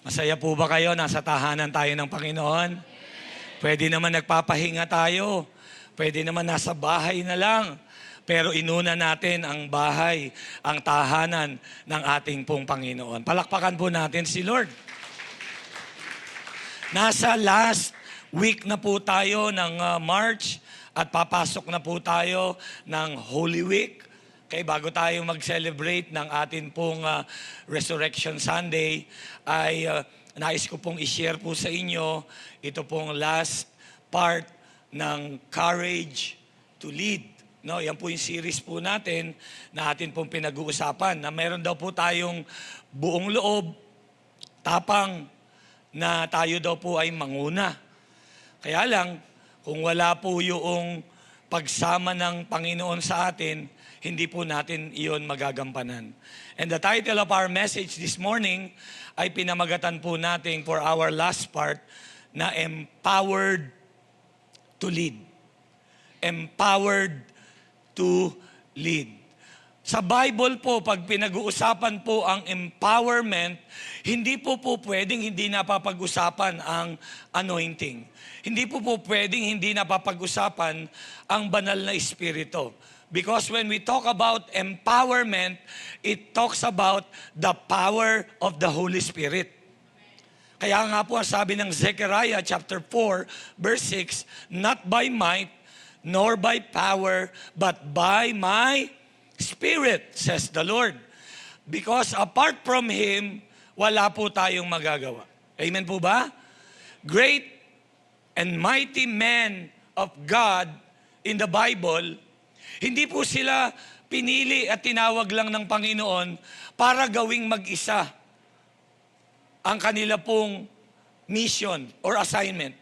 Masaya po ba kayo? Nasa tahanan tayo ng Panginoon? Pwede naman nagpapahinga tayo. Pwede naman nasa bahay na lang. Pero inuna natin ang bahay, ang tahanan ng ating pong Panginoon. Palakpakan po natin si Lord. Nasa last week na po tayo ng March at papasok na po tayo ng Holy Week. Okay, bago tayo mag-celebrate ng atin pong Resurrection Sunday, ay nais ko pong i-share po sa inyo ito pong last part ng Courage to Lead. No, yan po yung series po natin na atin pong pinag-uusapan na meron daw po tayong buong loob, tapang na tayo daw po ay manguna. Kaya lang, kung wala po yung pagsama ng Panginoon sa atin, hindi po natin iyon magagampanan. And the title of our message this morning ay pinamagatan po natin for our last part na Empowered to Lead. Empowered to lead. Sa Bible po, pag pinag-uusapan po ang empowerment, hindi po pwedeng hindi napapag-usapan ang anointing. Hindi po pwedeng hindi napapag-usapan ang banal na espiritu. Because when we talk about empowerment, it talks about the power of the Holy Spirit. Kaya nga po, sabi ng Zechariah chapter 4, verse 6, not by might, nor by power, but by my Spirit, says the Lord. Because apart from Him, wala po tayong magagawa. Amen po ba? Great and mighty men of God in the Bible, hindi po sila pinili at tinawag lang ng Panginoon para gawing mag-isa ang kanila pong mission or assignment.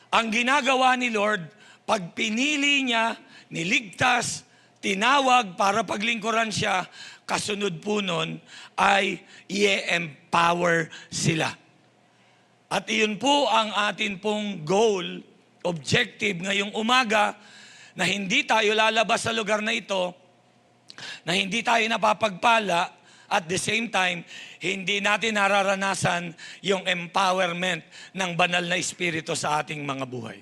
Ang ginagawa ni Lord, pag pinili niya, niligtas, tinawag para paglingkuran siya, kasunod po nun ay i-empower sila. At iyon po ang atin pong goal, objective ngayong umaga, na hindi tayo lalabas sa lugar na ito, na hindi tayo napapagpala, at the same time, hindi natin nararanasan yung empowerment ng banal na espiritu sa ating mga buhay.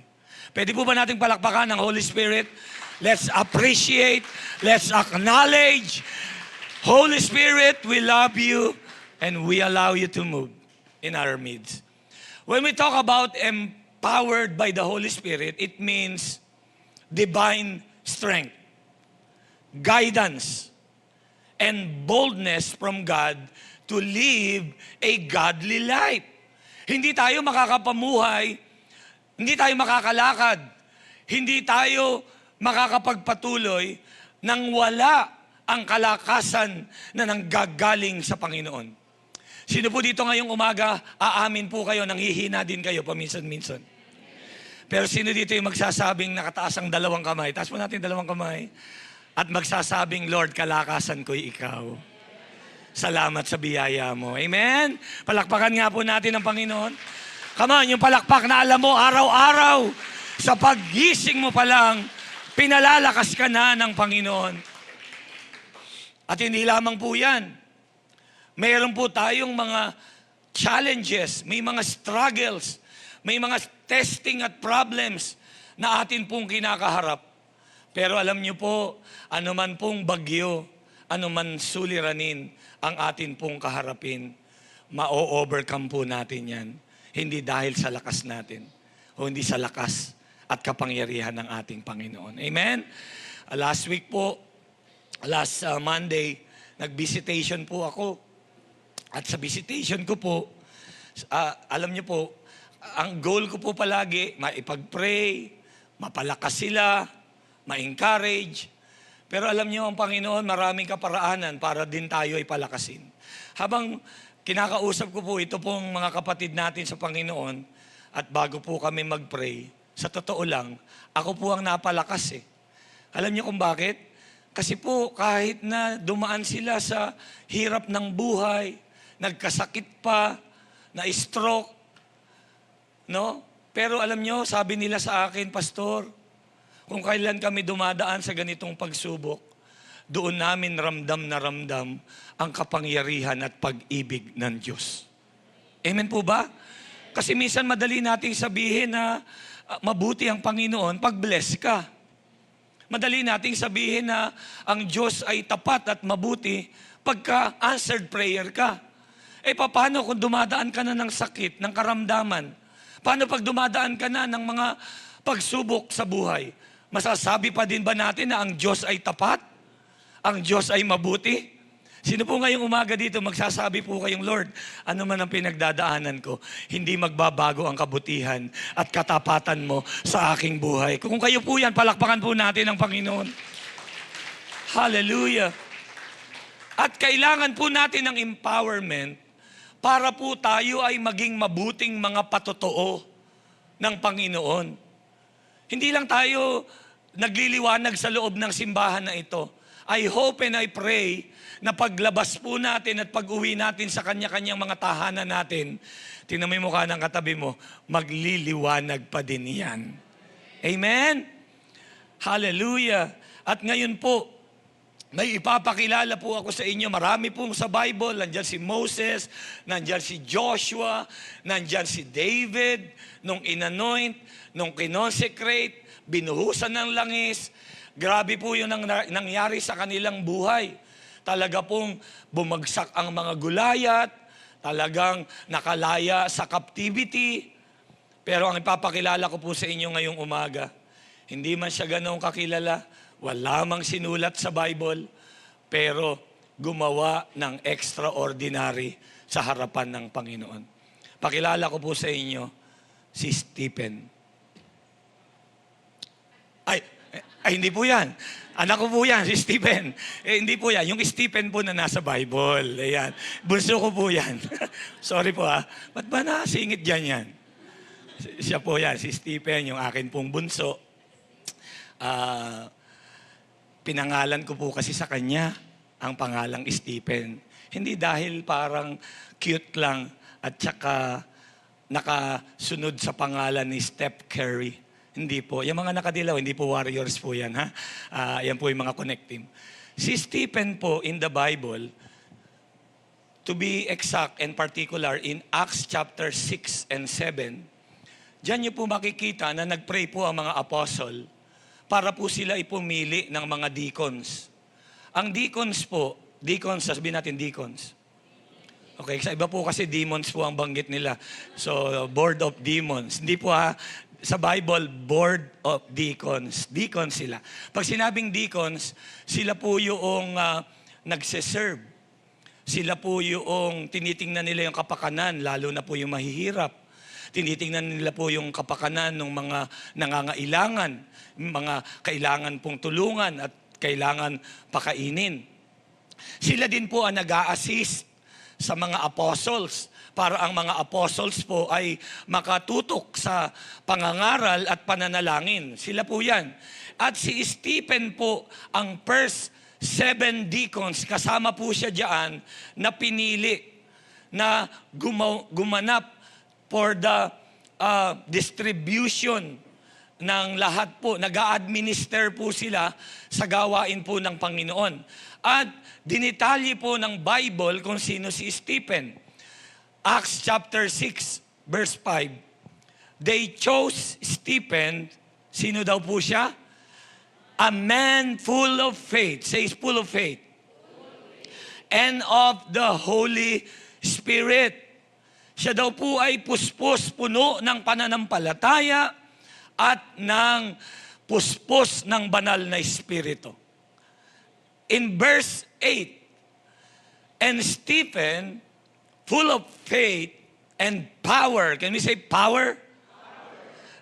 Pwede po ba nating palakpakan ng Holy Spirit? Let's appreciate, let's acknowledge. Holy Spirit, we love you and we allow you to move in our midst. When we talk about empowered by the Holy Spirit, it means divine strength, guidance, and boldness from God to live a godly life. Hindi tayo makakapamuhay, hindi tayo makakalakad, hindi tayo makakapagpatuloy nang wala ang kalakasan na nanggagaling sa Panginoon. Sino po dito ngayong umaga, aamin po kayo, nanghihina din kayo paminsan-minsan. Pero sino dito yung magsasabing nakataas ang dalawang kamay? Taas mo natin dalawang kamay. At magsasabing, Lord, kalakasan ko'y ikaw. Salamat sa biyaya mo. Amen? Palakpakan nga po natin ang Panginoon. Come on, yung palakpak na alam mo, araw-araw, sa paggising mo pa lang, pinalalakas ka na ng Panginoon. At hindi lamang po yan. Mayroon po tayong mga challenges, may mga struggles, may mga testing at problems na atin pong kinakaharap. Pero alam niyo po, anuman pong bagyo, anuman suliranin ang atin pong kaharapin, ma-overcome po natin yan. Hindi dahil sa lakas natin, o hindi sa lakas at kapangyarihan ng ating Panginoon. Amen? Last week po, last Monday, nag-visitation po ako. At sa visitation ko po, alam niyo po, ang goal ko po palagi, maipag-pray, mapalakas sila, ma-encourage. Pero alam niyo, ang Panginoon, maraming kaparaanan para din tayo ay palakasin. Habang kinakausap ko po ito pong mga kapatid natin sa Panginoon, at bago po kami mag-pray, sa totoo lang, ako po ang napalakas eh. Alam niyo kung bakit? Kasi po, kahit na dumaan sila sa hirap ng buhay, nagkasakit pa, na-stroke, no? Pero alam niyo, sabi nila sa akin, Pastor, kung kailan kami dumadaan sa ganitong pagsubok, doon namin ramdam na ramdam ang kapangyarihan at pag-ibig ng Diyos. Amen po ba? Kasi minsan madali nating sabihin na mabuti ang Panginoon pag bless ka. Madali nating sabihin na ang Diyos ay tapat at mabuti pagka answered prayer ka. Paano kung dumadaan ka na ng sakit, ng karamdaman? Paano pag dumadaan ka na ng mga pagsubok sa buhay? Masasabi pa din ba natin na ang Diyos ay tapat? Ang Diyos ay mabuti? Sino po ngayong umaga dito magsasabi po kayong, Lord, ano man ang pinagdadaanan ko, hindi magbabago ang kabutihan at katapatan mo sa aking buhay. Kung kayo po yan, palakpakan po natin ang Panginoon. Hallelujah. At kailangan po natin ng empowerment para po tayo ay maging mabuting mga patotoo ng Panginoon. Hindi lang tayo nagliliwanag sa loob ng simbahan na ito. I hope and I pray na paglabas po natin at pag-uwi natin sa kanya-kanyang mga tahanan natin, tingnan mo yung mukha ng katabi mo, magliliwanag pa din yan. Amen? Hallelujah. At ngayon po, may ipapakilala po ako sa inyo. Marami pong sa Bible. Nandyan si Moses, nandyan si Joshua, nandyan si David, nung inanoint, nung kinonsecrate, binuhusan ng langis. Grabe po yun ang nangyari sa kanilang buhay. Talaga pong bumagsak ang mga gulayat, talagang nakalaya sa captivity. Pero ang ipapakilala ko po sa inyo ngayong umaga, hindi man siya ganoong kakilala, wala mang sinulat sa Bible, pero gumawa ng extraordinary sa harapan ng Panginoon. Pakilala ko po sa inyo, si Stephen. Ay, hindi po yan. Anak ko po yan, si Stephen. Hindi po yan. Yung Stephen po na nasa Bible. Ayan. Bunso ko po yan. Sorry po Ba't ba nasingit dyan yan? Siya po yan, si Stephen, yung akin pong bunso. Pinangalan ko po kasi sa kanya ang pangalang Stephen. Hindi dahil parang cute lang at saka nakasunod sa pangalan ni Steph Curry. Hindi po. Yung mga nakadilaw, hindi po Warriors po yan, ha? Yan po yung mga connect team. Si Stephen po in the Bible, to be exact and particular, in Acts chapter 6 and 7, diyan niyo po makikita na nagpray po ang mga apostle para po sila ipumili ng mga deacons. Ang deacons po, sabihin natin deacons. Okay, sa iba po kasi demons po ang banggit nila. So, board of demons. Hindi po sa Bible, board of deacons. Deacons sila. Pag sinabing deacons, sila po yung nagse-serve. Sila po yung tinitingnan nila yung kapakanan, lalo na po yung mahihirap. Tinitingnan nila po yung kapakanan ng mga nangangailangan, mga kailangan pong tulungan at kailangan pakainin. Sila din po ang nag-a-assist sa mga apostles para ang mga apostles po ay makatutok sa pangangaral at pananalangin. Sila po yan. At si Stephen po ang first 7 deacons, kasama po siya diyan na pinili na gumanap for the distribution ng lahat po. Nag-a-administer po sila sa gawain po ng Panginoon. At dinitalye po ng Bible kung sino si Stephen. Acts chapter 6, verse 5. They chose Stephen. Sino daw po siya? A man full of faith. Says full of faith. And of the Holy Spirit. Siya daw po ay puspos, puno ng pananampalataya at ng puspos ng banal na Espiritu. In verse 8, and Stephen, full of faith and power, can we say power?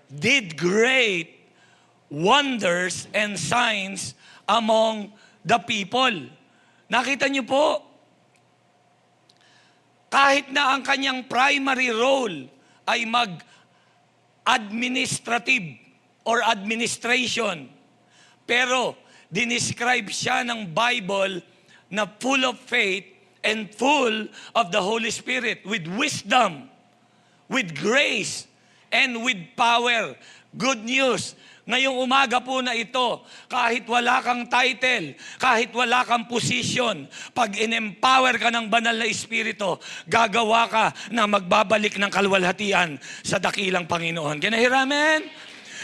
Did great wonders and signs among the people. Nakita niyo po, kahit na ang kanyang primary role ay mag-administrative or administration, pero dinescribe siya ng Bible na full of faith and full of the Holy Spirit, with wisdom, with grace, and with power. Good news, ngayong umaga po na ito, kahit wala kang title, kahit wala kang position, pag in-empower ka ng banal na Espiritu, gagawa ka na magbabalik ng kaluwalhatian sa dakilang Panginoon. Can I hear amen?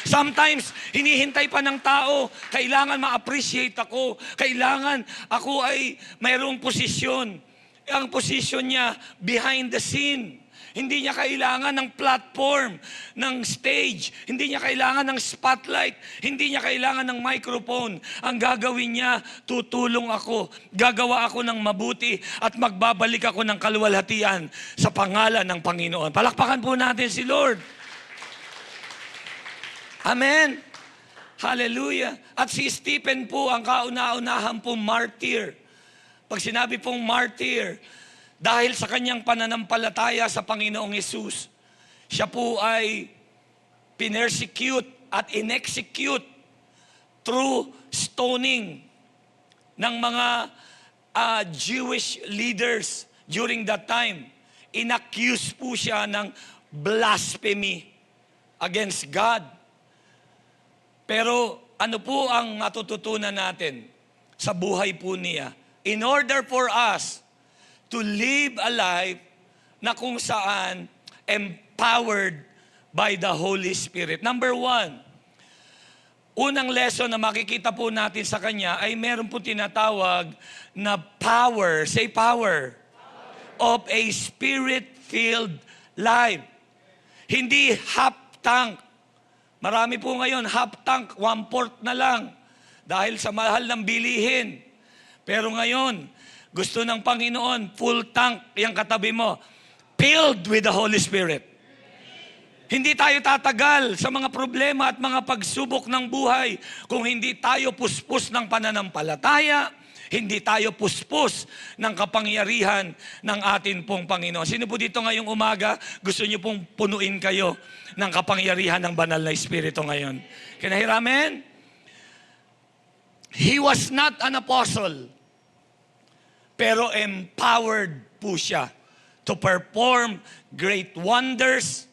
Sometimes, hinihintay pa ng tao, kailangan ma-appreciate ako, kailangan ako ay mayroong posisyon. Ang posisyon niya, behind the scene. Hindi niya kailangan ng platform, ng stage. Hindi niya kailangan ng spotlight. Hindi niya kailangan ng microphone. Ang gagawin niya, tutulong ako. Gagawa ako ng mabuti at magbabalik ako ng kaluwalhatian sa pangalan ng Panginoon. Palakpakan po natin si Lord. Amen. Hallelujah. At si Stephen po ang kauna-unahan pong martyr. Pag sinabi pong martyr, dahil sa kanyang pananampalataya sa Panginoong Hesus, siya po ay pinersecute at inexecute through stoning ng mga Jewish leaders during that time. Inaccuse po siya ng blasphemy against God. Pero ano po ang matututunan natin sa buhay po niya? In order for us to live a life na kung saan empowered by the Holy Spirit. Number 1, unang lesson na makikita po natin sa kanya ay meron po tinatawag na power, say power, of a Spirit-filled life. Hindi half tank. Marami po ngayon, half tank, 1/4 na lang dahil sa mahal ng bilihin. Pero ngayon, gusto ng Panginoon, full tank, yung katabi mo, filled with the Holy Spirit. Hindi tayo tatagal sa mga problema at mga pagsubok ng buhay kung hindi tayo puspos ng pananampalataya, hindi tayo puspos ng kapangyarihan ng atin pong Panginoon. Sino po dito ngayong umaga, gusto niyo pong punuin kayo ng kapangyarihan ng banal na Espiritu ngayon? Can I hear amen? He was not an apostle, pero empowered po siya to perform great wonders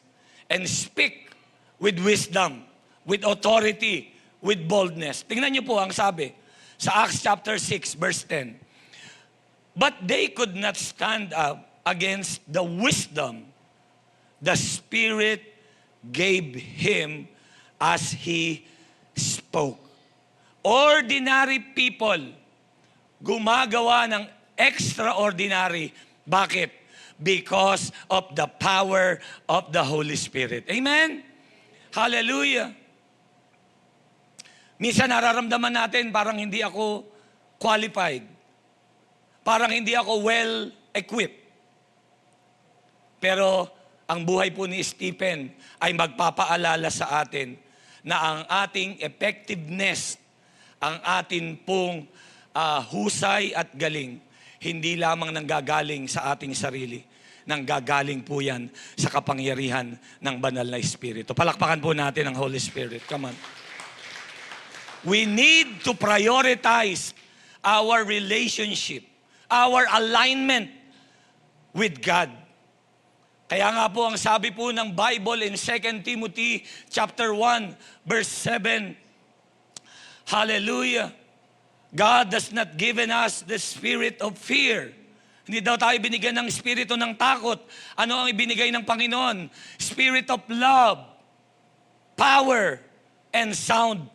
and speak with wisdom, with authority, with boldness. Tingnan niyo po ang sabi sa Acts chapter 6, verse 10. But they could not stand up against the wisdom the Spirit gave him as he spoke. Ordinary people gumagawa ng extraordinary. Bakit? Because of the power of the Holy Spirit. Amen? Hallelujah. Minsan nararamdaman natin parang hindi ako qualified. Parang hindi ako well-equipped. Pero ang buhay po ni Stephen ay magpapaalala sa atin na ang ating effectiveness, ang atin pong husay at galing, hindi lamang nanggagaling sa ating sarili, nanggagaling po yan sa kapangyarihan ng banal na Espiritu. Palakpakan po natin ang Holy Spirit. Come on. We need to prioritize our relationship, our alignment with God. Kaya nga po ang sabi po ng Bible in 2 Timothy chapter 1, verse 7, hallelujah. God has not given us the spirit of fear. Hindi daw tayo binigyan ng espiritu ng takot. Ano ang ibinigay ng Panginoon? Spirit of love, power, and sound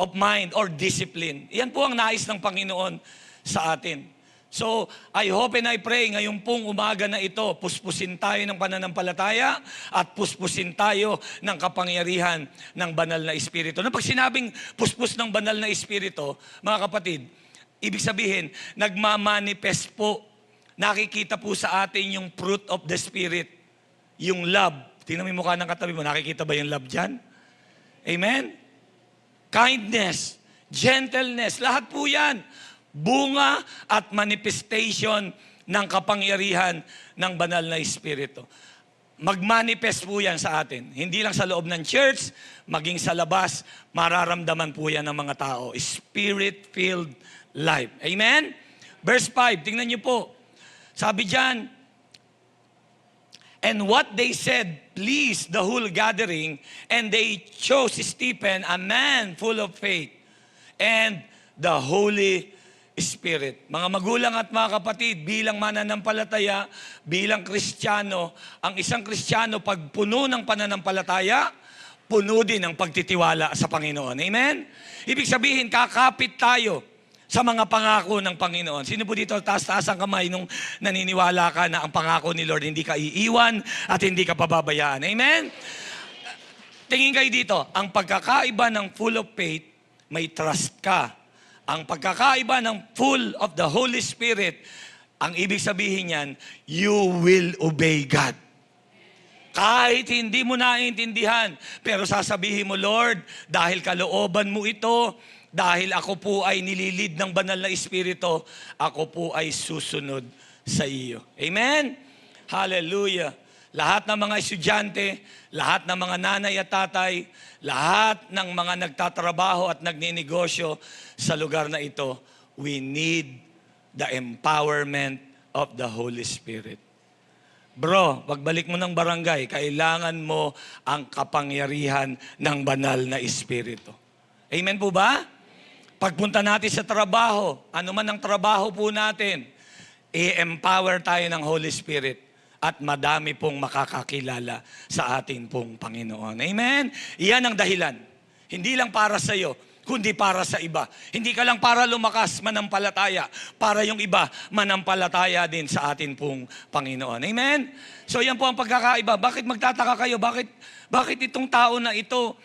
of mind or discipline. Yan po ang nais ng Panginoon sa atin. So, I hope and I pray ngayong pong umaga na ito, puspusin tayo ng pananampalataya at puspusin tayo ng kapangyarihan ng banal na Espiritu. Na pag sinabing puspus ng banal na Espiritu, mga kapatid, ibig sabihin, nagmamanifest po, nakikita po sa atin yung fruit of the Spirit, yung love. Tingnan mo yung mukha ng katabi mo, nakikita ba yung love dyan? Amen? Kindness, gentleness, lahat po yan. Bunga at manifestation ng kapangyarihan ng banal na Espiritu. Mag-manifest po yan sa atin. Hindi lang sa loob ng church, maging sa labas, mararamdaman po yan ng mga tao. Spirit-filled life. Amen? Verse 5, tingnan niyo po. Sabi dyan, And what they said pleased the whole gathering, and they chose Stephen, a man full of faith, and the Holy Spirit. Mga magulang at mga kapatid, bilang mananampalataya, bilang Kristiyano, ang isang Kristiyano pag puno ng pananampalataya, puno din ng pagtitiwala sa Panginoon. Amen? Ibig sabihin, kakapit tayo sa mga pangako ng Panginoon. Sino po dito, taas-taas ang kamay nung naniniwala ka na ang pangako ni Lord, hindi ka iiwan at hindi ka pababayaan. Amen? Tingin kayo dito, ang pagkakaiba ng full of faith, may trust ka. Ang pagkakaiba ng full of the Holy Spirit, ang ibig sabihin niyan, you will obey God. Kahit hindi mo naiintindihan, pero sasabihin mo, Lord, dahil kalooban mo ito, dahil ako po ay nililid ng banal na Espiritu, ako po ay susunod sa iyo. Amen? Hallelujah. Lahat ng mga estudyante, lahat ng mga nanay at tatay, lahat ng mga nagtatrabaho at nagninegosyo sa lugar na ito, we need the empowerment of the Holy Spirit. Bro, pagbalik mo ng barangay, kailangan mo ang kapangyarihan ng banal na Espiritu. Amen po ba? Pagpunta natin sa trabaho, ano man ang trabaho po natin, i-empower tayo ng Holy Spirit at madami pong makakakilala sa ating pong Panginoon. Amen? Iyan ang dahilan. Hindi lang para sa iyo, kundi para sa iba. Hindi ka lang para lumakas manampalataya, para yung iba manampalataya din sa atin pong Panginoon. Amen? So yan po ang pagkakaiba. Bakit magtataka kayo? Bakit itong tao na ito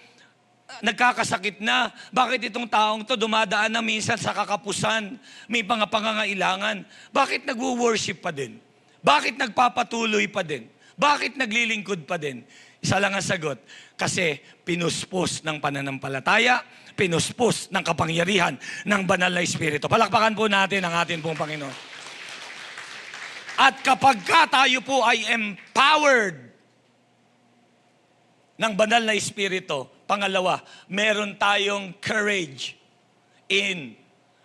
nagkakasakit na? Bakit itong taong to dumadaan na minsan sa kakapusan? May mga pangangailangan. Bakit nagwo-worship pa din? Bakit nagpapatuloy pa din? Bakit naglilingkod pa din? Isa lang ang sagot. Kasi pinuspos ng pananampalataya, pinuspos ng kapangyarihan ng banal na Espiritu. Palakpakan po natin ang ating pong Panginoon. At kapag tayo po ay empowered ng banal na Espiritu, pangalawa, meron tayong courage in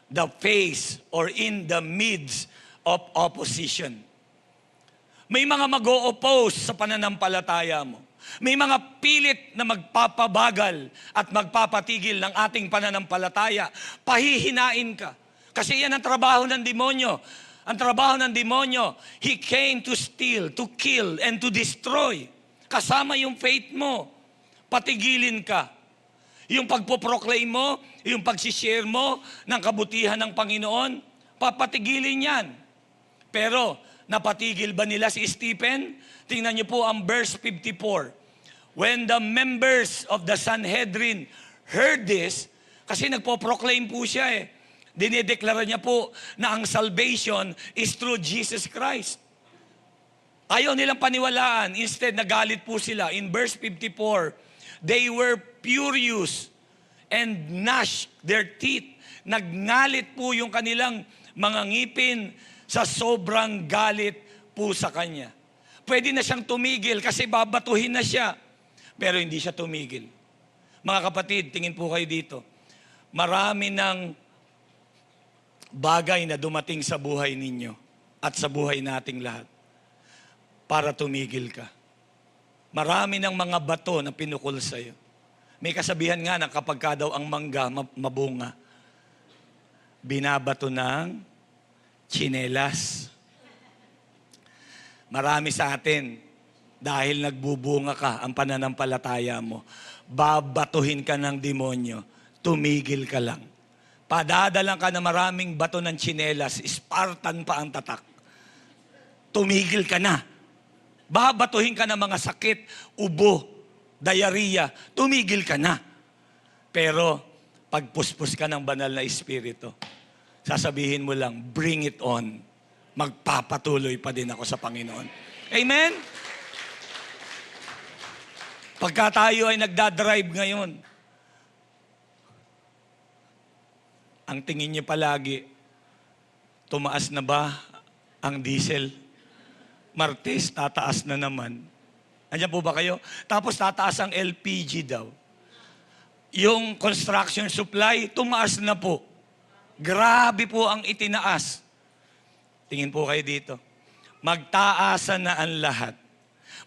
the face or in the midst of opposition. May mga mag-o-oppose sa pananampalataya mo. May mga pilit na magpapabagal at magpapatigil ng ating pananampalataya. Pahihinain ka. Kasi yan ang trabaho ng demonyo. Ang trabaho ng demonyo, he came to steal, to kill, and to destroy. Kasama yung faith mo. Patigilin ka. Yung pagpoproclaim mo, yung pagsishare mo ng kabutihan ng Panginoon, papatigilin yan. Pero, napatigil ba nila si Stephen? Tingnan niyo po ang verse 54. When the members of the Sanhedrin heard this, kasi nagpo-proclaim po siya dinideklara niya po na ang salvation is through Jesus Christ. Ayaw nilang paniwalaan. Instead, nagalit po sila. In verse 54, they were furious and gnashed their teeth. Nagngalit po yung kanilang mga ngipin sa sobrang galit po sa kanya. Pwede na siyang tumigil kasi babatuhin na siya. Pero hindi siya tumigil. Mga kapatid, tingin po kayo dito. Marami ng bagay na dumating sa buhay ninyo at sa buhay nating lahat para tumigil ka. Marami ng mga bato na pinukol sa'yo. May kasabihan nga na kapag ka daw ang mangga mabunga, binabato ng tsinelas. Marami sa atin, dahil nagbubunga ka ang pananampalataya mo, babatuhin ka ng demonyo, tumigil ka lang. Padadalang ka na maraming bato ng tsinelas, Spartan pa ang tatak. Tumigil ka na. Babatuhin ka ng mga sakit, ubo, diarrhea, tumigil ka na. Pero, pagpuspos ka ng banal na Espiritu, sasabihin mo lang, bring it on. Magpapatuloy pa din ako sa Panginoon. Amen? Pagka tayo ay nagdadrive ngayon, ang tingin niyo palagi, tumaas na ba ang diesel? Martes, tataas na naman. Andiyan po ba kayo? Tapos tataas ang LPG daw. Yung construction supply, tumaas na po. Grabe po ang itinaas. Tingin po kayo dito. Magtaasan na ang lahat.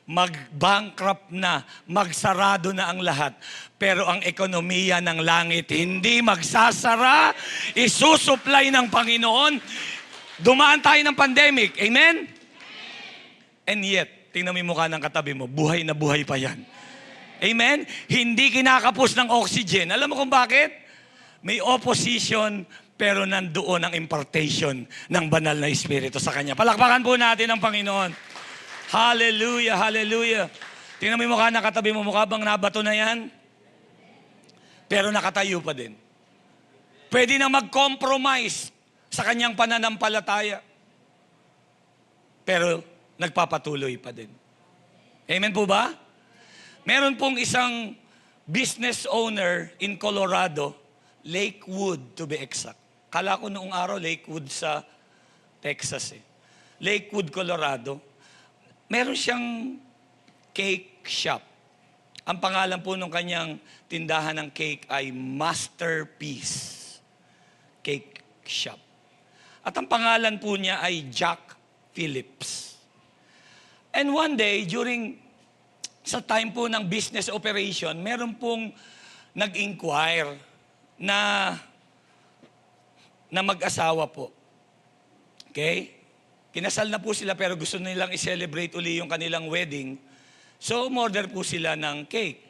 mag-bankrupt na, magsarado na ang lahat. Pero ang ekonomiya ng langit hindi magsasara, isusupply ng Panginoon. Dumaan tayo ng pandemic, amen? And yet, tingnan mo yung mukha ng katabi mo, buhay na buhay pa yan. Amen? Hindi kinakapos ng oxygen. Alam mo kung bakit? May opposition, pero nandoon ang impartation ng banal na Espiritu sa Kanya. Palakpakan po natin ang Panginoon. Hallelujah, hallelujah. Tingnan mo yung mukha ng katabi mo, mukha bang nabato na yan? Pero nakatayo pa din. Pwede na mag-compromise sa kanyang pananampalataya. Pero nagpapatuloy pa din. Amen po ba? Meron pong isang business owner in Colorado, Lakewood to be exact. Kala ko noong araw, Lakewood sa Texas eh. Lakewood, Colorado. Meron siyang cake shop. Ang pangalan po ng kanyang tindahan ng cake ay Masterpiece Cake Shop. At ang pangalan po niya ay Jack Phillips. And one day, sa time po ng business operation, meron pong nag-inquire na mag-asawa po. Okay? Kinasal na po sila pero gusto nilang i-celebrate uli yung kanilang wedding. So, umorder po sila ng cake.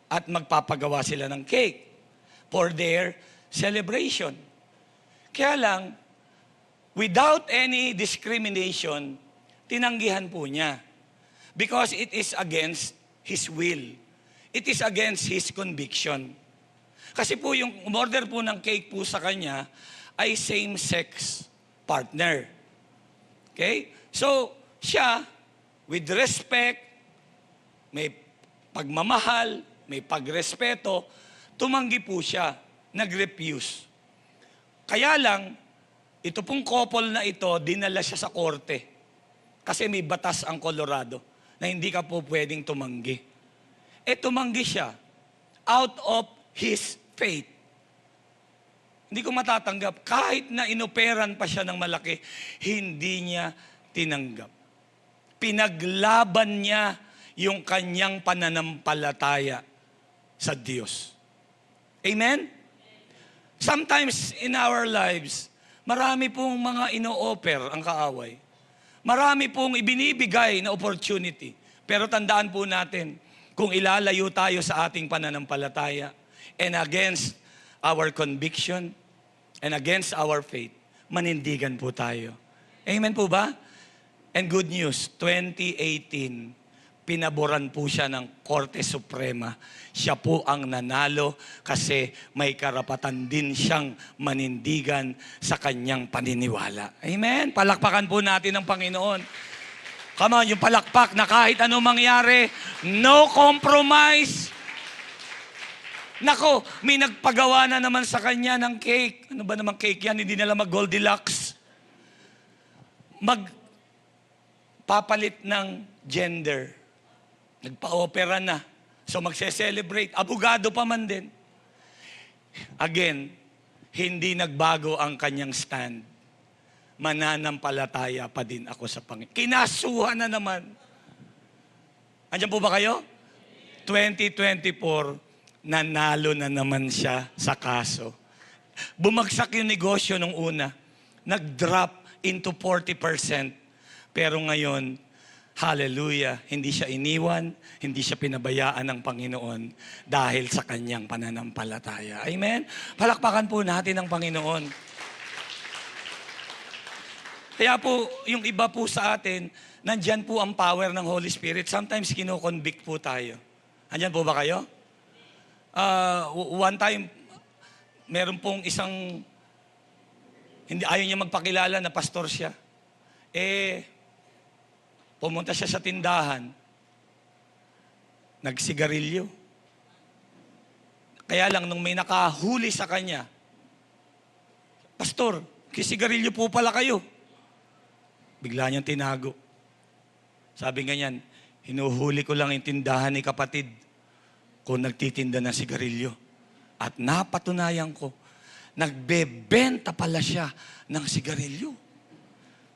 At magpapagawa sila ng cake for their celebration. Kaya lang, without any discrimination, tinanggihan po niya. Because it is against his will. It is against his conviction. Kasi po yung umorder po ng cake po sa kanya ay same-sex partner. Okay? So, siya, with respect, may pagmamahal, may pagrespeto, tumanggi po siya, nag-refuse. Kaya lang, ito pong couple na ito, dinala siya sa korte. Kasi may batas ang Colorado na hindi ka po pwedeng tumanggi. Tumanggi siya out of his faith. Hindi ko matatanggap. Kahit na inoperan pa siya ng malaki, hindi niya tinanggap. Pinaglaban niya yung kanyang pananampalataya sa Diyos. Amen? Sometimes in our lives, marami pong mga ino-offer ang kaaway. Marami pong ibinibigay na opportunity. Pero tandaan po natin, kung ilalayo tayo sa ating pananampalataya and against our conviction and against our faith, manindigan po tayo. Amen po ba? And good news, 2018, pinaboran po siya ng Korte Suprema. Siya po ang nanalo kasi may karapatan din siyang manindigan sa kanyang paniniwala. Amen? Palakpakan po natin ang Panginoon. Come on, yung palakpak na kahit anong mangyari, no compromise. Nako, may nagpagawa na naman sa kanya ng cake. Ano ba naman cake yan? Hindi nila mag-Goldilocks. Magpapalit ng gender. Nagpa-opera na. So magse-celebrate. Abogado pa man din. Again, hindi nagbago ang kanyang stand. Mananampalataya pa din ako sa Panginoon. Kinasuhan na naman. Andiyan po ba kayo? 2024, nanalo na naman siya sa kaso. Bumagsak yung negosyo nung una. Nag-drop into 40%. Pero ngayon, hallelujah, hindi siya iniwan, hindi siya pinabayaan ng Panginoon dahil sa kanyang pananampalataya. Amen? Palakpakan po natin ang Panginoon. Kaya po, yung iba po sa atin, nandyan po ang power ng Holy Spirit. Sometimes kino-convict po tayo. Andyan po ba kayo? One time, meron pong isang, ayaw niya magpakilala na pastor siya. Pumunta siya sa tindahan, nagsigarilyo. Kaya lang, nung may nakahuli sa kanya, Pastor, kisigarilyo po pala kayo. Bigla niyang tinago. Sabi ganyan, hinuhuli ko lang yung tindahan ni kapatid kung nagtitinda ng sigarilyo. At napatunayan ko, nagbebenta pala siya ng sigarilyo.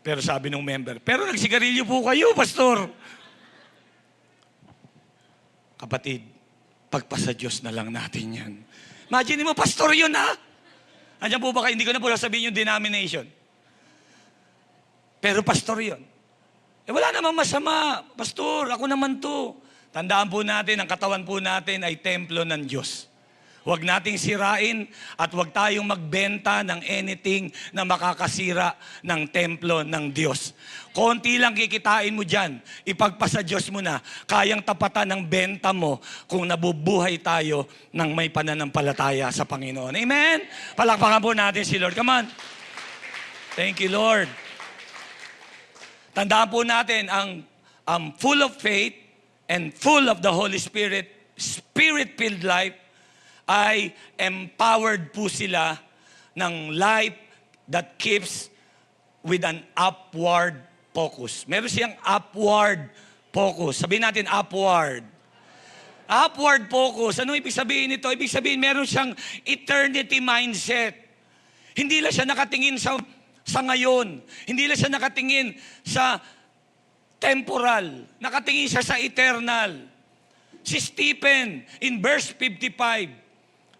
Pero sabi ng member, pero nagsigarilyo po kayo, Pastor. Kapatid, pagpasa Diyos na lang natin yan. Imagine mo, pastor yun ha? Andiyan po ba kayo? Hindi ko na po sabihin yung denomination. Pero pastor yun. Wala namang masama. Pastor, ako naman to. Tandaan po natin, ang katawan po natin ay templo ng Diyos. Huwag nating sirain at huwag tayong magbenta ng anything na makakasira ng templo ng Diyos. Konti lang kikitain mo dyan, ipagpasa Diyos mo na, kayang tapatan ng benta mo kung nabubuhay tayo ng may pananampalataya sa Panginoon. Amen? Palakpakan po natin si Lord. Come on. Thank you, Lord. Tandaan po natin, ang full of faith and full of the Holy Spirit, Spirit-filled life, ay empowered po sila ng life that keeps with an upward focus. Meron siyang upward focus. Sabihin natin upward. Upward focus. Ano ibig sabihin nito? Ibig sabihin meron siyang eternity mindset. Hindi lang siya nakatingin sa ngayon. Hindi lang siya nakatingin sa temporal. Nakatingin siya sa eternal. Si Stephen, in verse 55,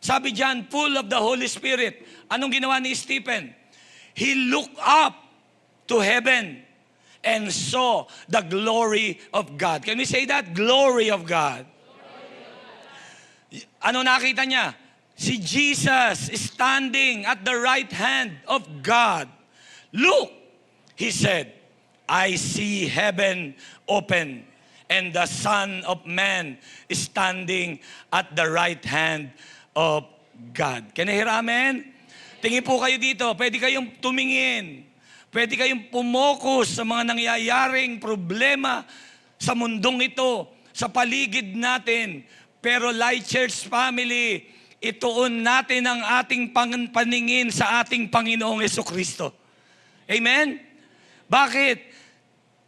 sabi diyan, full of the Holy Spirit. Anong ginawa ni Stephen? He looked up to heaven and saw the glory of God. Can we say that? Glory of God. Ano nakita niya? Si Jesus standing at the right hand of God. Look, he said, I see heaven open and the Son of Man standing at the right hand of God. Can I hear amen? Tingin po kayo dito. Pwede kayong tumingin. Pwede kayong pumokus sa mga nangyayaring problema sa mundong ito, sa paligid natin. Pero Light Church family, ituon natin ang ating paningin sa ating Panginoong Jesucristo. Amen? Bakit?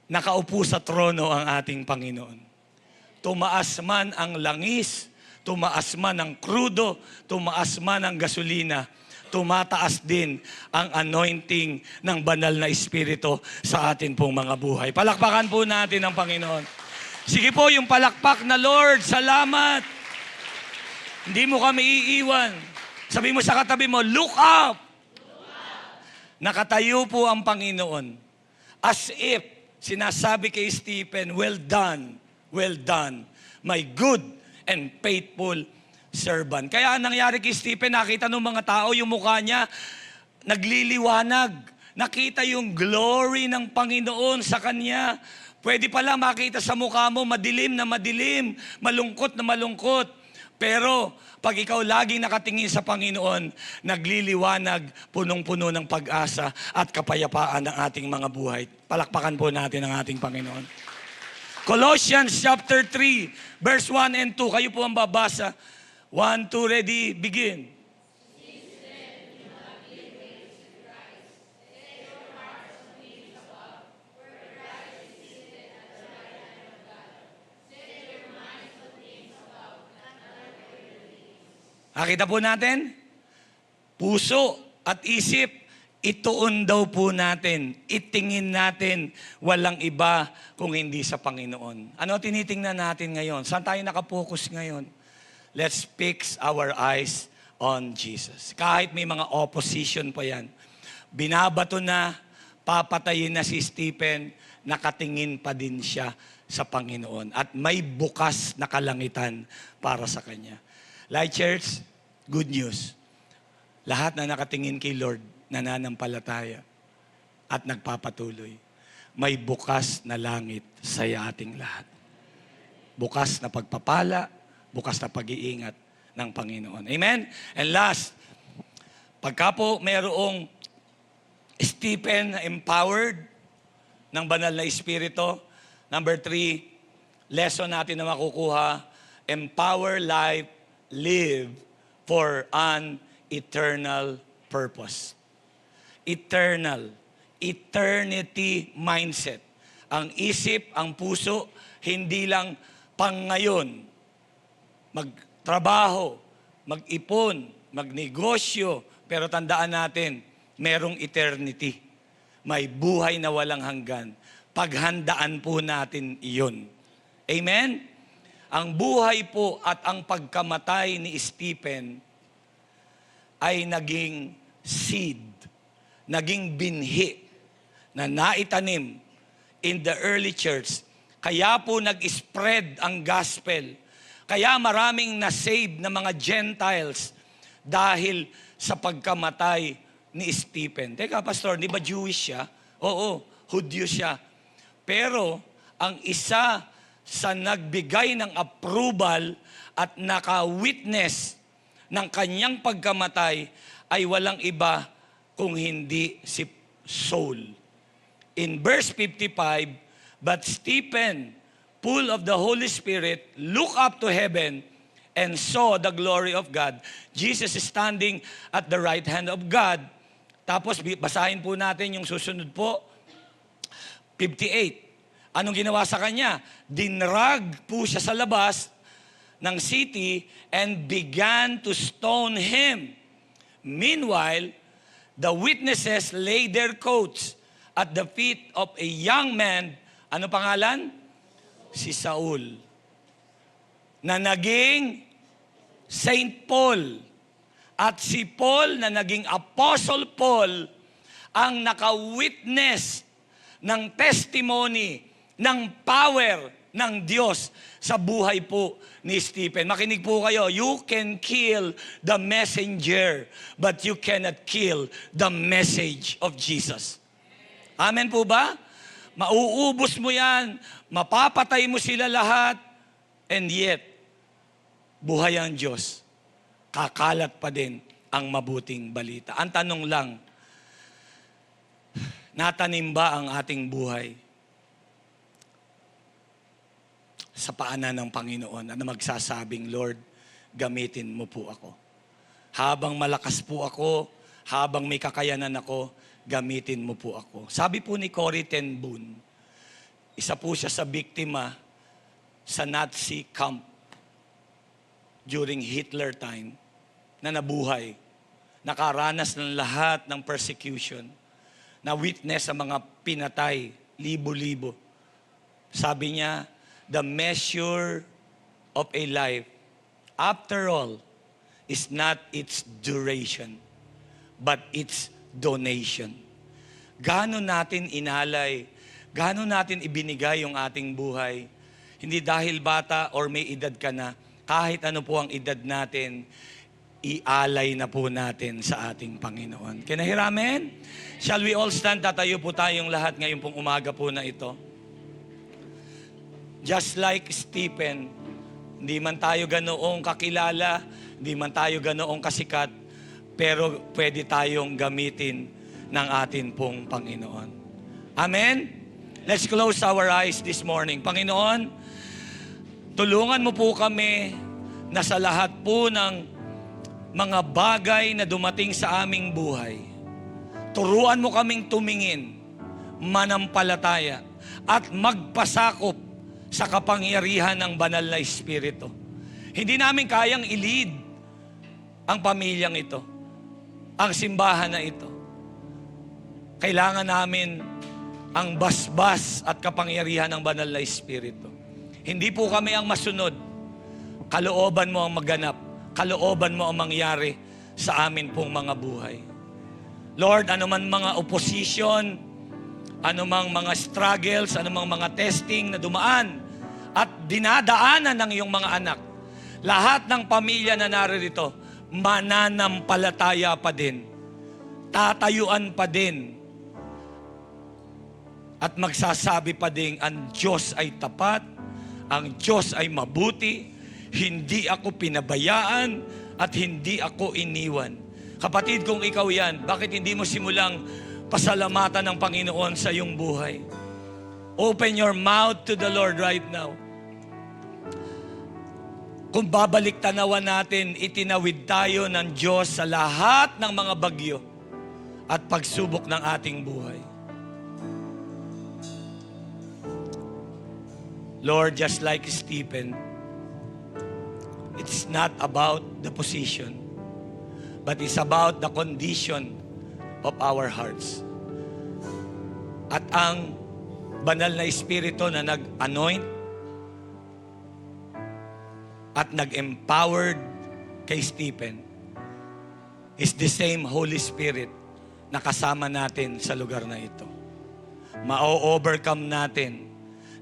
Nakaupo sa trono ang ating Panginoon. Tumaas man ang langis, tumaas man ang krudo, tumaas man ang gasolina, tumataas din ang anointing ng banal na Espiritu sa atin pong mga buhay. Palakpakan po natin ang Panginoon. Sige po, yung palakpak na Lord, salamat. Hindi mo kami iiwan. Sabi mo sa katabi mo, look up. Nakatayo po ang Panginoon. As if sinasabi kay Stephen, well done, my good and faithful servant. Kaya nangyari kay Stephen, nakita ng mga tao yung mukha niya, nagliliwanag. Nakita yung glory ng Panginoon sa kanya. Pwede pala makita sa mukha mo, madilim na madilim, malungkot na malungkot. Pero pag ikaw laging nakatingin sa Panginoon, nagliliwanag, punong-puno ng pag-asa at kapayapaan ng ating mga buhay. Palakpakan po natin ang ating Panginoon. Colossians chapter 3, verse 1 and 2. Kayo po ang babasa. 1, 2, ready, begin. Nakita po natin? Puso at isip, ituon daw po natin, itingin natin, walang iba kung hindi sa Panginoon. Ano tinitingnan natin ngayon? Saan tayo nakapokus ngayon? Let's fix our eyes on Jesus. Kahit may mga opposition pa yan, binabato na, papatayin na si Stephen, nakatingin pa din siya sa Panginoon. At may bukas na kalangitan para sa kanya. Light Church, good news. Lahat na nakatingin kay Lord, nananampalataya at nagpapatuloy. May bukas na langit sa ating lahat. Bukas na pagpapala, bukas na pag-iingat ng Panginoon. Amen? And last, pagka po mayroong Stephen na empowered ng banal na Espiritu, number 3, lesson natin na makukuha, empower life, live for an eternal purpose. Eternal. Eternity mindset. Ang isip, ang puso, hindi lang pang ngayon. Magtrabaho, mag-ipon, magnegosyo, pero tandaan natin, merong eternity. May buhay na walang hanggan. Paghandaan po natin iyon. Amen? ang buhay po at ang pagkamatay ni Stephen ay naging seed, naging binhi na naitanim in the early church. Kaya po nag-spread ang gospel. Kaya maraming na-save na mga Gentiles dahil sa pagkamatay ni Stephen. Teka, Pastor, di ba Jewish siya? Oo, Hudyo siya. Pero ang isa sa nagbigay ng approval at naka-witness ng kanyang pagkamatay ay walang iba kung hindi si Saul. In verse 55, but Stephen, full of the Holy Spirit, looked up to heaven and saw the glory of God. Jesus is standing at the right hand of God. Tapos basahin po natin yung susunod po, 58. Anong ginawa sa kanya? Dinrag po siya sa labas ng city and began to stone him. Meanwhile, the witnesses laid their coats at the feet of a young man. Ano pangalan? Si Saul. Na naging Saint Paul. At si Paul na naging Apostle Paul ang naka-witness ng testimony, ng power ng Diyos sa buhay po ni Stephen. Makinig po kayo, you can kill the messenger, but you cannot kill the message of Jesus. Amen po ba? Mauubos mo yan, mapapatay mo sila lahat, and yet, buhay ang Diyos. Kakalat pa din ang mabuting balita. Ang tanong lang, natanim ba ang ating buhay sa paanan ng Panginoon na magsasabing, Lord, gamitin mo po ako. Habang malakas po ako, habang may kakayanan ako, gamitin mo po ako. Sabi po ni Corrie ten Boom, isa po siya sa biktima sa Nazi camp during Hitler time na nabuhay, nakaranas ng lahat ng persecution, na witness sa mga pinatay, libo-libo. Sabi niya, the measure of a life, after all, is not its duration, but its donation. Gaano natin inalay, gaano natin ibinigay yung ating buhay. Hindi dahil bata or may edad ka na, kahit ano po ang edad natin, ialay na po natin sa ating Panginoon. Can I hear amen? Shall we all stand? Tatayo po tayong lahat ngayon pong umaga po na ito. Just like Stephen, hindi man tayo ganoong kakilala, hindi man tayo ganoong kasikat, pero pwede tayong gamitin ng atin pong Panginoon. Amen? Let's close our eyes this morning. Panginoon, tulungan mo po kami na sa lahat po ng mga bagay na dumating sa aming buhay, turuan mo kaming tumingin, manampalataya, at magpasakop sa kapangyarihan ng banal na Espiritu. Hindi namin kayang i-lead ang pamilyang ito, ang simbahan na ito. Kailangan namin ang basbas at kapangyarihan ng banal na Espiritu. Hindi po kami ang masunod. Kalooban mo ang maganap. Kalooban mo ang mangyari sa amin pong mga buhay. Lord, anuman mga opposition, anumang mga struggles, anumang mga testing na dumaan at dinadaanan ng iyong mga anak, lahat ng pamilya na naririto, mananampalataya pa din, tatayuan pa din, at magsasabi pa din, ang Diyos ay tapat, ang Diyos ay mabuti, hindi ako pinabayaan at hindi ako iniwan. Kapatid, kung ikaw yan, bakit hindi mo simulang pasalamatan ng Panginoon sa iyong buhay? Open your mouth to the Lord right now. Kung babalik tanawan natin, itinawid tayo ng Diyos sa lahat ng mga bagyo at pagsubok ng ating buhay. Lord, just like Stephen, it's not about the position, but it's about the condition of our hearts. At ang banal na Espiritu na nag-anoint, at nag-empowered kay Stephen is the same Holy Spirit na kasama natin sa lugar na ito. Ma-overcome natin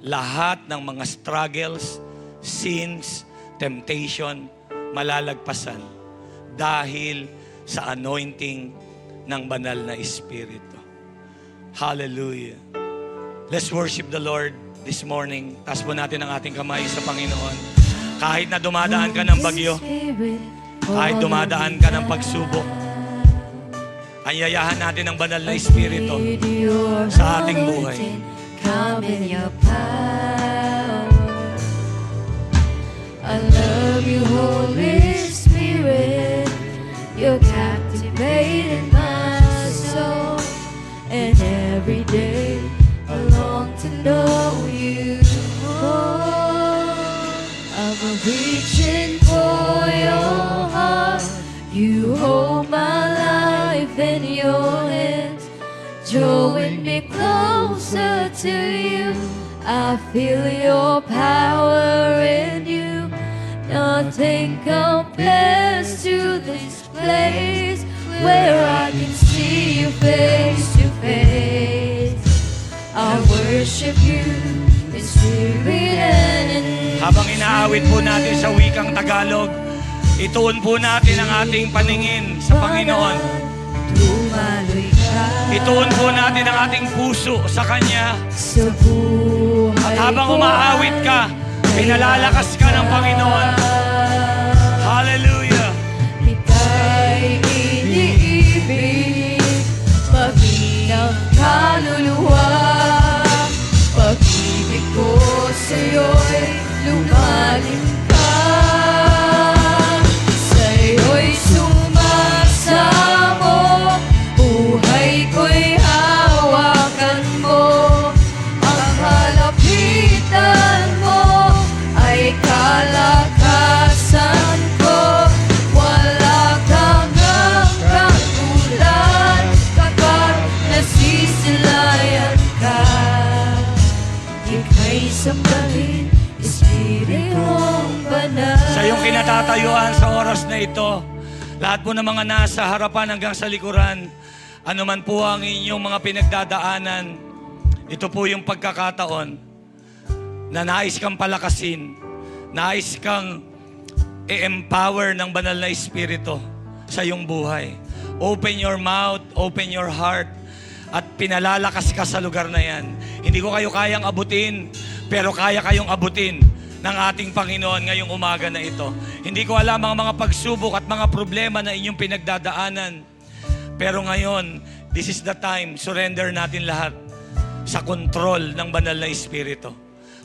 lahat ng mga struggles, sins, temptation, malalagpasan dahil sa anointing ng banal na Espiritu. Hallelujah. Let's worship the Lord this morning. Taas po natin ang ating kamay sa Panginoon. Kahit na dumadaan ka ng bagyo, kahit dumadaan ka ng pagsubok, anyayahan natin ang banal na Espiritu sa ating buhay. Come in your power. I love you, Holy Spirit. You're captivating my soul. And every day I long to know you more. I'm reaching for your heart. You hold my life in your hands, drawing me closer to you. I feel your power in you. Nothing compares to this place where I can see you face to face. I worship you in spirit and in Habang inaawit po natin sa wikang Tagalog, ituon po natin ang ating paningin sa Panginoon. Tumaloy ka Ituon po natin ang ating puso sa Kanya. sa buhay At habang ko. umahawit ka, pinalalakas ka ng Panginoon. Hallelujah! Ika'y iniibig, pag-inang kaluluwa. Pag-ibig ko sa'yo'y lumalim ka. Sa'yo'y sumasamo, buhay ko'y hawakan mo. Ang halapitan mo ay kalakasan ko. Wala kang katulad kapag nasisilayan ka. Ika'y sambahin, Espiritong Banal. Sa iyong kinatatayuan sa oras na ito, lahat po ng mga nasa harapan hanggang sa likuran, anuman po ang inyong mga pinagdadaanan, ito po yung pagkakataon na nais kang palakasin, nais kang i-empower ng banal na Espiritu sa iyong buhay. Open your mouth, open your heart, at pinalalakas ka sa lugar na yan. Hindi ko kayo kayang abutin, pero kaya kayong abutin ng ating Panginoon ngayong umaga na ito. Hindi ko alam ang mga pagsubok at mga problema na inyong pinagdadaanan. Pero ngayon, this is the time, surrender natin lahat sa control ng banal na Espiritu.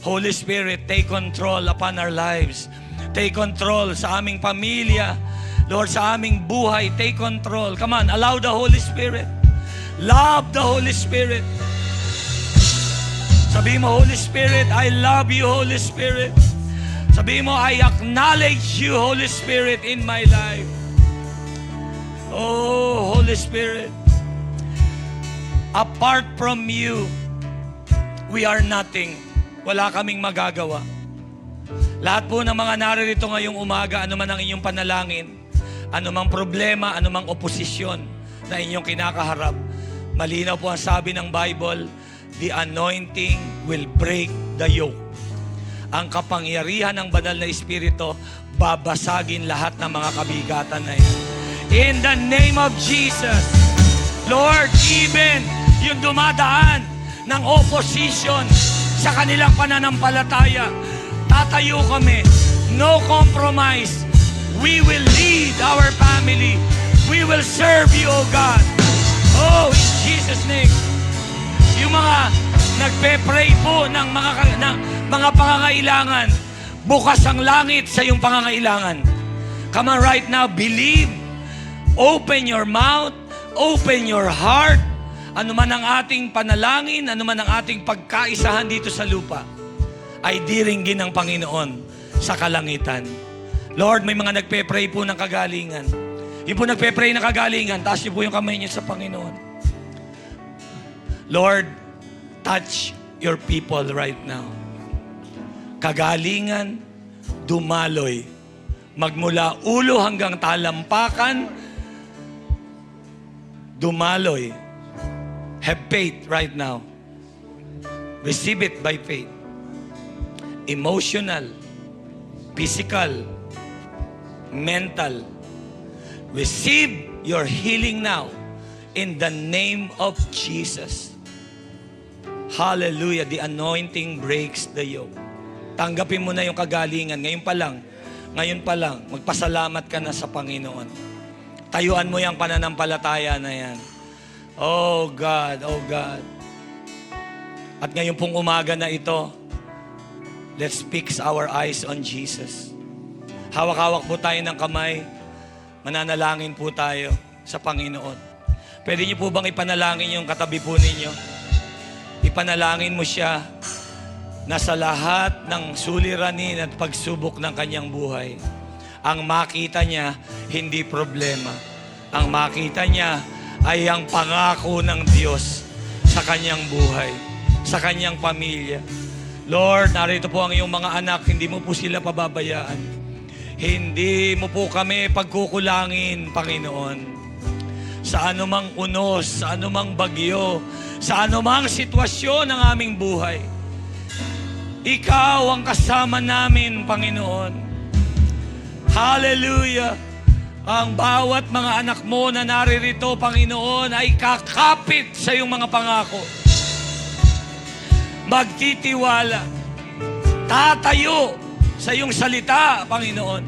Holy Spirit, take control upon our lives. Take control sa aming pamilya. Lord, sa aming buhay, take control. Come on, allow the Holy Spirit. Love the Holy Spirit. Sabihin mo, Holy Spirit, I love you, Holy Spirit. Sabihin mo, I acknowledge you, Holy Spirit, in my life. Oh, Holy Spirit. Apart from you, we are nothing. Wala kaming magagawa. Lahat po ng mga naririto ngayong umaga, anuman ang inyong panalangin, anumang problema, anumang oposisyon na inyong kinakaharap, malinaw po ang sabi ng Bible, the anointing will break the yoke. Ang kapangyarihan ng banal na Espiritu, babasagin lahat ng mga kabigatan na yan. In the name of Jesus, Lord, even yung dumadaan ng opposition sa kanilang pananampalataya, tatayo kami, no compromise. We will lead our family. We will serve you, O God. Oh, in Jesus' name. Yung mga nagpe-pray po ng mga pangangailangan, bukas ang langit sa iyong pangangailangan. Come on right now, believe. Open your mouth, open your heart. Ano man ang ating panalangin, ano man ang ating pagkaisahan dito sa lupa, ay diringgin ng Panginoon sa kalangitan. Lord, may mga nagpe-pray po ng kagalingan. Yung po nagpe-pray ng kagalingan, taas niyo po yung kamay niyo sa Panginoon. Lord, touch your people right now. Kagalingan, dumaloy magmula ulo hanggang talampakan, dumaloy. Have faith right now. Receive it by faith. Emotional, physical, mental. Receive your healing now in the name of Jesus. Hallelujah. The anointing breaks the yoke. Tanggapin mo na yung kagalingan. Ngayon pa lang, magpasalamat ka na sa Panginoon. Tayuan mo yung pananampalataya na yan. Oh God, oh God. At ngayon pong umaga na ito, let's fix our eyes on Jesus. Hawak-hawak po tayo ng kamay. Mananalangin po tayo sa Panginoon. Pwede niyo po bang ipanalangin yung katabi po ninyo? Ipanalangin mo siya na sa lahat ng suliranin at pagsubok ng kanyang buhay, ang makita niya, hindi problema. Ang makita niya ay ang pangako ng Diyos sa kanyang buhay, sa kanyang pamilya. Lord, narito po ang iyong mga anak, hindi mo po sila pababayaan. Hindi mo po kami pagkukulangin, Panginoon. Sa anumang unos, sa anumang bagyo, sa anumang sitwasyon ng aming buhay, Ikaw ang kasama namin, Panginoon. Hallelujah! Ang bawat mga anak mo na naririto, Panginoon, ay kakapit sa iyong mga pangako. Magtitiwala, tatayo sa iyong salita, Panginoon.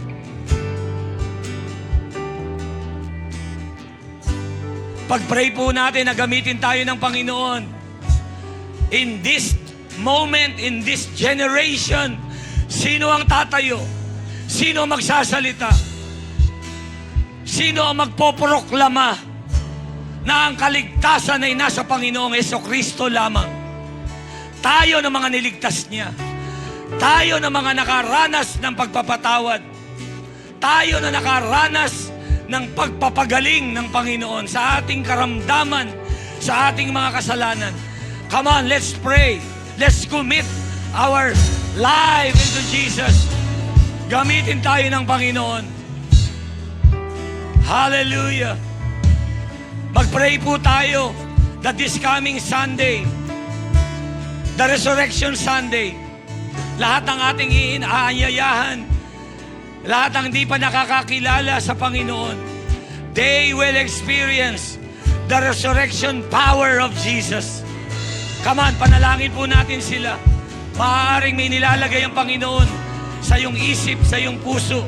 Pag-pray po natin na gamitin tayo ng Panginoon. In this moment, in this generation, sino ang tatayo? Sino ang magsasalita? Sino ang magpoproklama na ang kaligtasan ay nasa Panginoong Jesucristo lamang? Tayo na mga niligtas niya. Tayo na mga nakaranas ng pagpapatawad. Tayo na nakaranas ng pagpapagaling ng Panginoon sa ating karamdaman, sa ating mga kasalanan. Come on, let's pray. Let's commit our life into Jesus. Gamitin tayo ng Panginoon. Hallelujah. Mag-pray po tayo that this coming Sunday, the Resurrection Sunday, lahat ng ating iaanyayahan, lahat ng di pa nakakakilala sa Panginoon, they will experience the resurrection power of Jesus. Come on, panalangin po natin sila. Maaaring may nilalagay ang Panginoon sa iyong isip, sa iyong puso.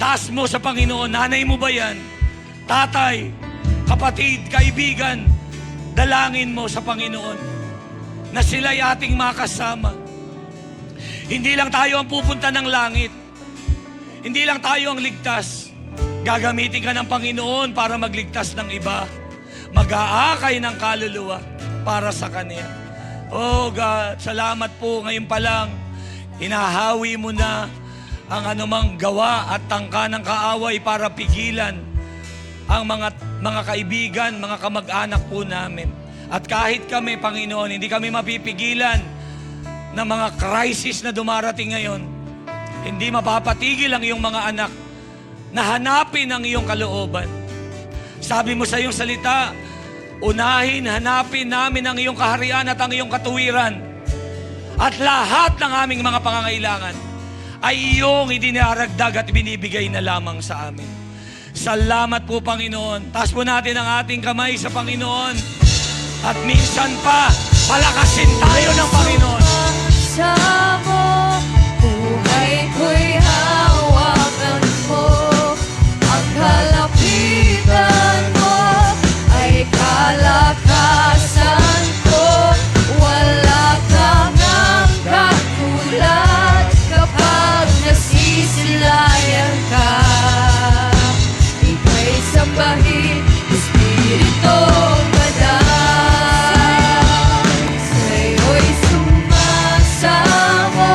Taas mo sa Panginoon. Nanay mo ba yan? Tatay, kapatid, kaibigan, dalangin mo sa Panginoon na sila'y ating makasama. Hindi lang tayo ang pupunta ng langit. Hindi lang tayo ang ligtas. Gagamitin ka ng Panginoon para magligtas ng iba. Mag-aakay ng kaluluwa para sa Kanya. Oh God, salamat po ngayon pa lang. Hinahawi mo na ang anumang gawa at tangka ng kaaway para pigilan ang mga kaibigan, mga kamag-anak po namin. At kahit kami, Panginoon, hindi kami mapipigilan ng mga crisis na dumarating ngayon. Hindi mapapatigil ang iyong mga anak na hanapin ang iyong kalooban. Sabi mo sa iyong salita, unahin, hanapin namin ang iyong kaharian at ang iyong katuwiran. At lahat ng aming mga pangangailangan ay iyong idinaragdag at binibigay na lamang sa amin. Salamat po, Panginoon. Taas po natin ang ating kamay sa Panginoon. At minsan pa, palakasin tayo ng Panginoon. Sa mo, buhay ko'y hawakan mo. Ang kalapitan mo ay kalakasan ko. Wala kang ang katulad kapag nasisilayan ka. Ika'y sambahin, Espiritu Banal. Sa'yo'y sumasamo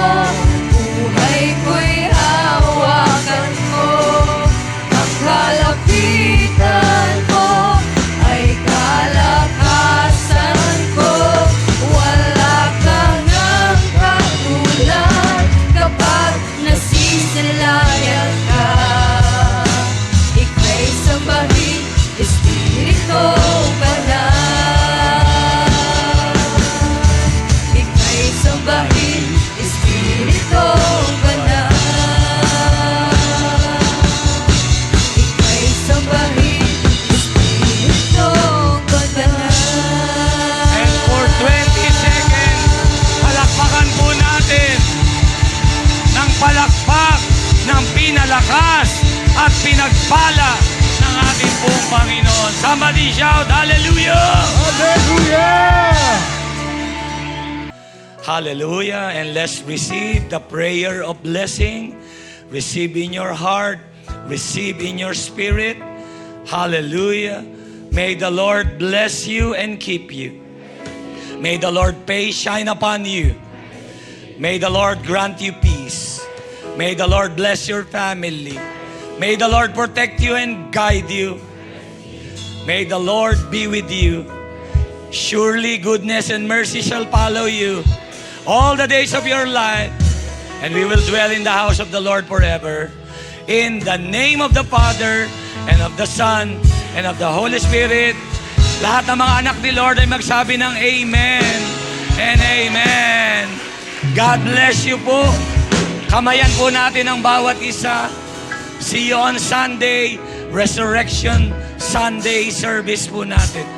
lakas at pinagpala ng ating pong Panginoon. Somebody shout, Hallelujah! Hallelujah! Hallelujah. And let's receive the prayer of blessing. Receive in your heart. Receive in your spirit. Hallelujah. May the Lord bless you and keep you. May the Lord face shine upon you. May the Lord grant you peace. May the Lord bless your family. May the Lord protect you and guide you. May the Lord be with you. Surely goodness and mercy shall follow you all the days of your life, and we will dwell in the house of the Lord forever. In the name of the Father, and of the Son, and of the Holy Spirit, lahat ng mga anak ni Lord ay magsabi ng Amen and Amen. God bless you po. Kamayan po natin ang bawat isa. See you on Sunday, Resurrection Sunday service po natin.